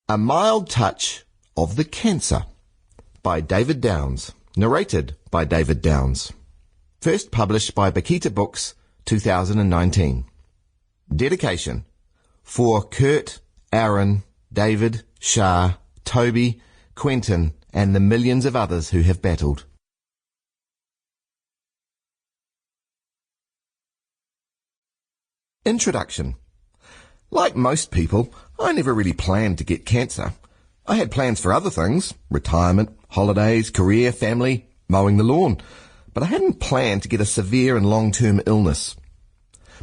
A Mild Touch of the Cancer by David Downs. Narrated by David Downs. First published by Bakita Books, 2019. Dedication for Kurt, Aaron, David, Shah, Toby, Quentin, and the millions of others who have battled. Introduction. Like most people, I never really planned to get cancer. I had plans for other things: retirement, holidays, career, family, mowing the lawn. But I hadn't planned to get a severe and long-term illness.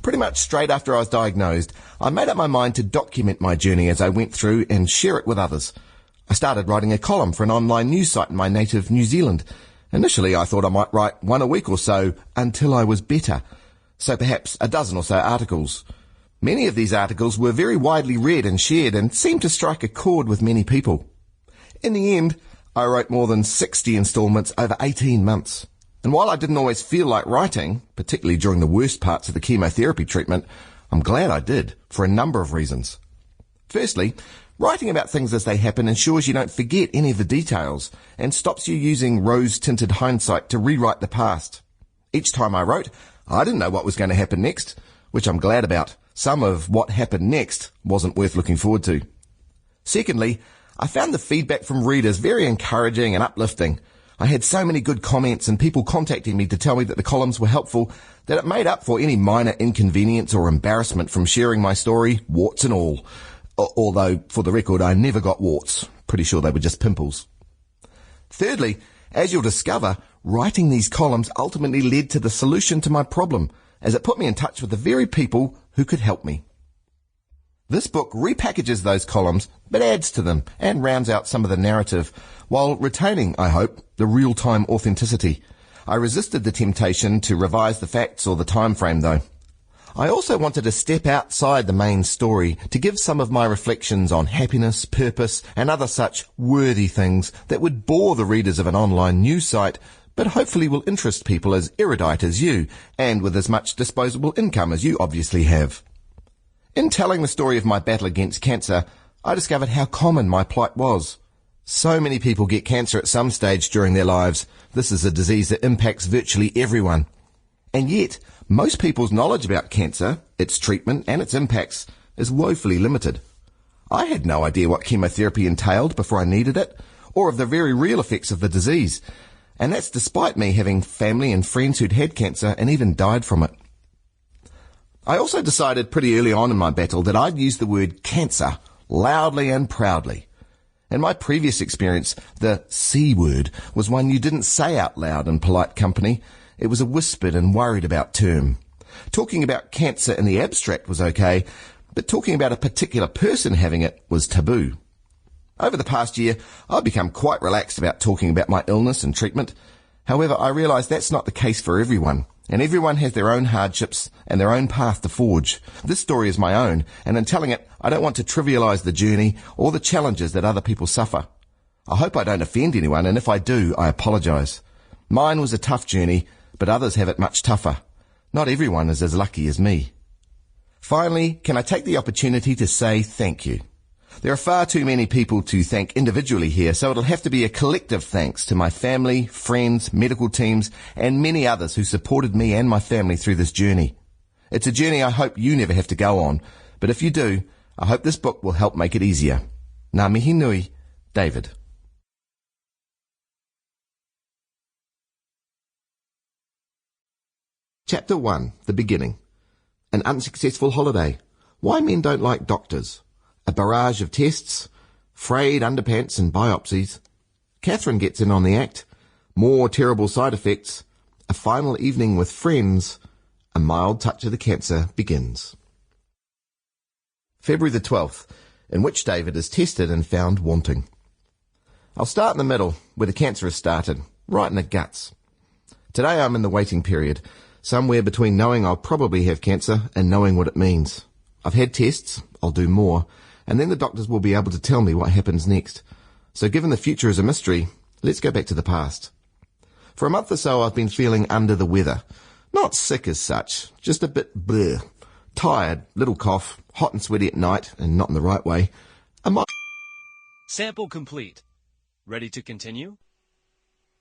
Pretty much straight after I was diagnosed, I made up my mind to document my journey as I went through and share it with others. I started writing a column for an online news site in my native New Zealand. Initially, I thought I might write one a week or so until I was better. So perhaps a dozen or so articles. Many of these articles were very widely read and shared and seemed to strike a chord with many people. In the end, I wrote more than 60 instalments over 18 months. And while I didn't always feel like writing, particularly during the worst parts of the chemotherapy treatment, I'm glad I did, for a number of reasons. Firstly, writing about things as they happen ensures you don't forget any of the details and stops you using rose-tinted hindsight to rewrite the past. Each time I wrote, I didn't know what was going to happen next, which I'm glad about. Some of what happened next wasn't worth looking forward to. Secondly, I found the feedback from readers very encouraging and uplifting. I had so many good comments and people contacting me to tell me that the columns were helpful that it made up for any minor inconvenience or embarrassment from sharing my story, warts and all. Although, for the record, I never got warts. Pretty sure they were just pimples. Thirdly, as you'll discover, writing these columns ultimately led to the solution to my problem, as it put me in touch with the very people who could help me. This book repackages those columns, but adds to them and rounds out some of the narrative, while retaining, I hope, the real-time authenticity. I resisted the temptation to revise the facts or the time frame, though. I also wanted to step outside the main story to give some of my reflections on happiness, purpose, and other such worthy things that would bore the readers of an online news site, but hopefully will interest people as erudite as you, and with as much disposable income as you obviously have. In telling the story of my battle against cancer, I discovered how common my plight was. So many people get cancer at some stage during their lives. This is a disease that impacts virtually everyone. And yet, most people's knowledge about cancer, its treatment, and its impacts is woefully limited. I had no idea what chemotherapy entailed before I needed it, or of the very real effects of the disease. And that's despite me having family and friends who'd had cancer and even died from it. I also decided pretty early on in my battle that I'd use the word cancer loudly and proudly. In my previous experience, the C word was one you didn't say out loud in polite company. It was a whispered and worried about term. Talking about cancer in the abstract was okay, but talking about a particular person having it was taboo. Over the past year, I've become quite relaxed about talking about my illness and treatment. However, I realise that's not the case for everyone, and everyone has their own hardships and their own path to forge. This story is my own, and in telling it, I don't want to trivialise the journey or the challenges that other people suffer. I hope I don't offend anyone, and if I do, I apologise. Mine was a tough journey, but others have it much tougher. Not everyone is as lucky as me. Finally, can I take the opportunity to say thank you? There are far too many people to thank individually here, so it'll have to be a collective thanks to my family, friends, medical teams, and many others who supported me and my family through this journey. It's a journey I hope you never have to go on, but if you do, I hope this book will help make it easier. Ngā mihi nui, David. Chapter 1, The Beginning. An unsuccessful holiday. Why men don't like doctors. A barrage of tests, frayed underpants and biopsies. Catherine gets in on the act. More terrible side effects. A final evening with friends. A mild touch of the cancer begins. February the 12th, in which David is tested and found wanting. I'll start in the middle, where the cancer has started, right in the guts. Today I'm in the waiting period, somewhere between knowing I'll probably have cancer and knowing what it means. I've had tests, I'll do more, and then the doctors will be able to tell me what happens next. So given the future is a mystery, let's go back to the past. For a month or so I've been feeling under the weather. Not sick as such, just a bit bleh. Tired, little cough, hot and sweaty at night, and not in the right way. Sample complete. Ready to continue?